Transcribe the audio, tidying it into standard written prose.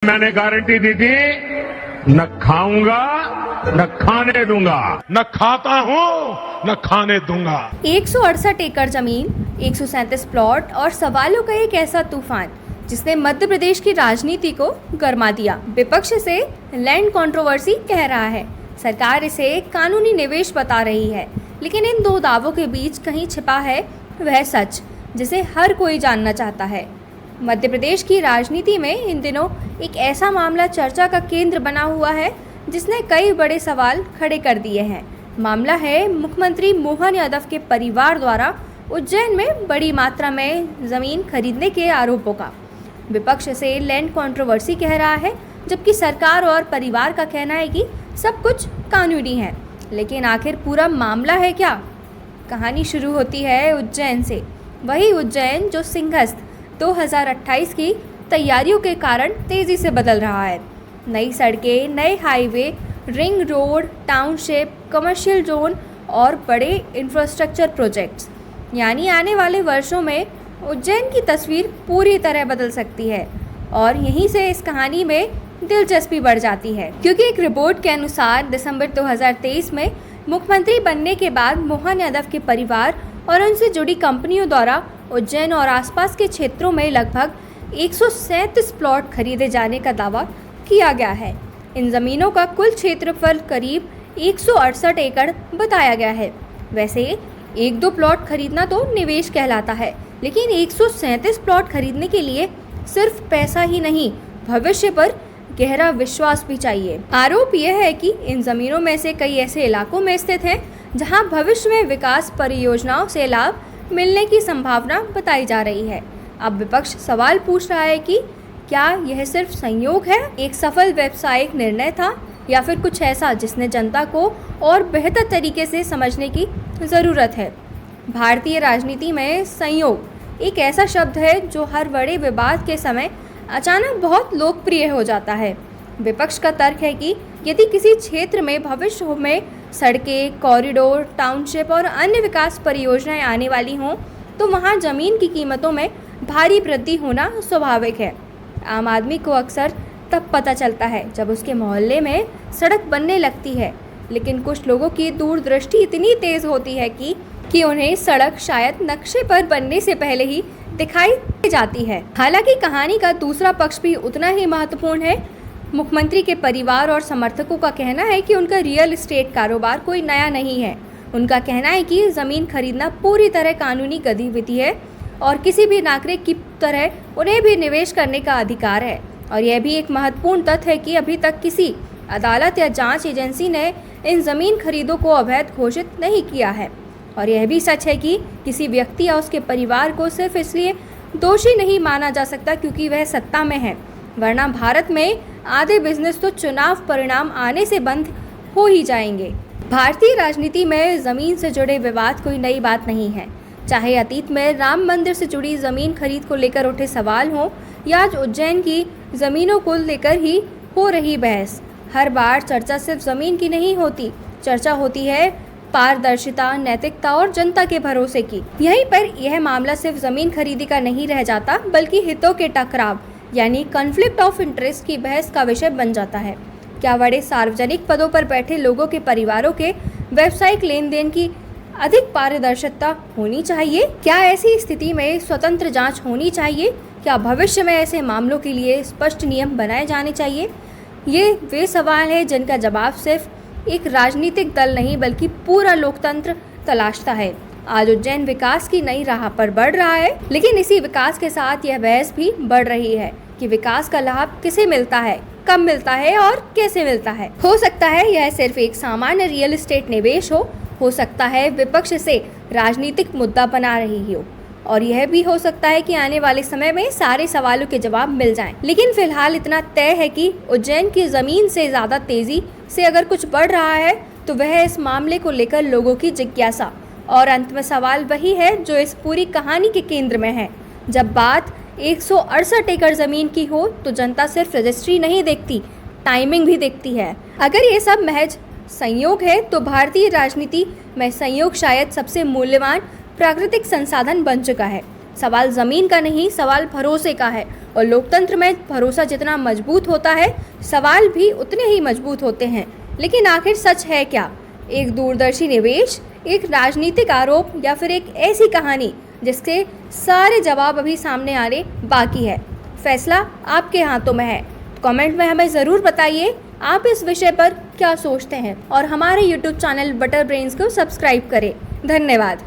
मैंने गारंटी दी थी, न खाऊंगा न खाने दूंगा, न खाता हूं न खाने दूंगा। 168 एकड़ जमीन, 137 प्लॉट और सवालों का एक ऐसा तूफान जिसने मध्य प्रदेश की राजनीति को गरमा दिया। विपक्ष इसे लैंड कंट्रोवर्सी कह रहा है, सरकार इसे कानूनी निवेश बता रही है, लेकिन इन दो दावों के बीच कहीं छिपा है वह सच जिसे हर कोई जानना चाहता है। मध्य प्रदेश की राजनीति में इन दिनों एक ऐसा मामला चर्चा का केंद्र बना हुआ है जिसने कई बड़े सवाल खड़े कर दिए हैं। मामला है मुख्यमंत्री मोहन यादव के परिवार द्वारा उज्जैन में बड़ी मात्रा में जमीन खरीदने के आरोपों का। विपक्ष इसे लैंड कंट्रोवर्सी कह रहा है, जबकि सरकार और परिवार का कहना है कि सब कुछ कानूनी है। लेकिन आखिर पूरा मामला है क्या? कहानी शुरू होती है उज्जैन से, वही उज्जैन जो सिंहस्थ 2028 की तैयारियों के कारण तेज़ी से बदल रहा है। नई सड़कें, नए highway, ring road, township, commercial zone और बड़े इंफ्रास्ट्रक्चर प्रोजेक्ट्स, यानी आने वाले वर्षों में उज्जैन की तस्वीर पूरी तरह बदल सकती है। और यहीं से इस कहानी में दिलचस्पी बढ़ जाती है, क्योंकि एक रिपोर्ट के अनुसार दिसंबर 2023 में मुख्यमंत्री बनने के बाद मोहन यादव के परिवार और उनसे जुड़ी कंपनियों द्वारा उज्जैन और आसपास के क्षेत्रों में लगभग 137 प्लॉट खरीदे जाने का दावा किया गया है। इन ज़मीनों का कुल क्षेत्रफल करीब 168 एकड़ बताया गया है। वैसे एक दो प्लॉट खरीदना तो निवेश कहलाता है, लेकिन 137 प्लॉट खरीदने के लिए सिर्फ पैसा ही नहीं, भविष्य पर गहरा विश्वास भी चाहिए। आरोप यह है कि इन ज़मीनों में से कई ऐसे इलाकों में स्थित हैं जहां भविष्य में विकास परियोजनाओं से लाभ मिलने की संभावना बताई जा रही है। अब विपक्ष सवाल पूछ रहा है कि क्या यह सिर्फ संयोग है, एक सफल व्यावसायिक निर्णय था, या फिर कुछ ऐसा जिसने जनता को और बेहतर तरीके से समझने की ज़रूरत है। भारतीय राजनीति में संयोग एक ऐसा शब्द है जो हर बड़े विवाद के समय अचानक बहुत लोकप्रिय हो जाता है। विपक्ष का तर्क है कि यदि किसी क्षेत्र में भविष्य में सड़कें, कॉरिडोर, टाउनशिप और अन्य विकास परियोजनाएं आने वाली हों, तो वहां जमीन की कीमतों में भारी वृद्धि होना स्वाभाविक है। आम आदमी को अक्सर तब पता चलता है जब उसके मोहल्ले में सड़क बनने लगती है, लेकिन कुछ लोगों की दूरदृष्टि इतनी तेज होती है कि उन्हें सड़क शायद नक्शे पर बनने से पहले ही दिखाई जाती है। हालांकि कहानी का दूसरा पक्ष भी उतना ही महत्वपूर्ण है। मुख्यमंत्री के परिवार और समर्थकों का कहना है कि उनका रियल एस्टेट कारोबार कोई नया नहीं है। उनका कहना है कि ज़मीन खरीदना पूरी तरह कानूनी गतिविधि है और किसी भी नागरिक की तरह उन्हें भी निवेश करने का अधिकार है। और यह भी एक महत्वपूर्ण तथ्य है कि अभी तक किसी अदालत या जांच एजेंसी ने इन ज़मीन खरीदों को अवैध घोषित नहीं किया है। और यह भी सच है कि किसी व्यक्ति या उसके परिवार को सिर्फ इसलिए दोषी नहीं माना जा सकता क्योंकि वह सत्ता में है, वरना भारत में आधे बिजनेस तो चुनाव परिणाम आने से बंद हो ही जाएंगे। भारतीय राजनीति में ज़मीन से जुड़े विवाद कोई नई बात नहीं है। चाहे अतीत में राम मंदिर से जुड़ी ज़मीन खरीद को लेकर उठे सवाल हों या आज उज्जैन की ज़मीनों को लेकर ही हो रही बहस, हर बार चर्चा सिर्फ ज़मीन की नहीं होती, चर्चा होती है पारदर्शिता, नैतिकता और जनता के भरोसे की। यहीं पर यह मामला सिर्फ ज़मीन खरीदी का नहीं रह जाता, बल्कि हितों के टकराव यानी कॉन्फ्लिक्ट ऑफ इंटरेस्ट की बहस का विषय बन जाता है। क्या बड़े सार्वजनिक पदों पर बैठे लोगों के परिवारों के व्यावसायिक लेन देन की अधिक पारदर्शिता होनी चाहिए? क्या ऐसी स्थिति में स्वतंत्र जांच होनी चाहिए? क्या भविष्य में ऐसे मामलों के लिए स्पष्ट नियम बनाए जाने चाहिए? ये वे सवाल हैं जिनका जवाब सिर्फ एक राजनीतिक दल नहीं बल्कि पूरा लोकतंत्र तलाशता है। आज उज्जैन विकास की नई राह पर बढ़ रहा है, लेकिन इसी विकास के साथ यह बहस भी बढ़ रही है कि विकास का लाभ किसे मिलता है, कब मिलता है और कैसे मिलता है। हो सकता है यह सिर्फ एक सामान्य रियल एस्टेट निवेश हो सकता है विपक्ष इसे राजनीतिक मुद्दा बना रही हो, और यह भी हो सकता है कि आने वाले समय में सारे सवालों के जवाब मिल जाएं। लेकिन फिलहाल इतना तय है कि उज्जैन की जमीन से ज्यादा तेजी से अगर कुछ बढ़ रहा है तो वह इस मामले को लेकर लोगों की जिज्ञासा, और अंत में सवाल वही है जो इस पूरी कहानी के केंद्र में है। जब बात 168 एकड़ जमीन की हो तो जनता सिर्फ रजिस्ट्री नहीं देखती, टाइमिंग भी देखती है। अगर ये सब महज संयोग है तो भारतीय राजनीति में संयोग शायद सबसे मूल्यवान प्राकृतिक संसाधन बन चुका है। सवाल जमीन का नहीं, सवाल भरोसे का है। और लोकतंत्र में भरोसा जितना मजबूत होता है, सवाल भी उतने ही मजबूत होते हैं। लेकिन आखिर सच है क्या? एक दूरदर्शी निवेश, एक राजनीतिक आरोप या फिर एक ऐसी कहानी जिसके सारे जवाब अभी सामने आने बाकी है? फैसला आपके हाथों में है। कमेंट में हमें ज़रूर बताइए आप इस विषय पर क्या सोचते हैं और हमारे YouTube चैनल बटर ब्रेन्स को सब्सक्राइब करें। धन्यवाद।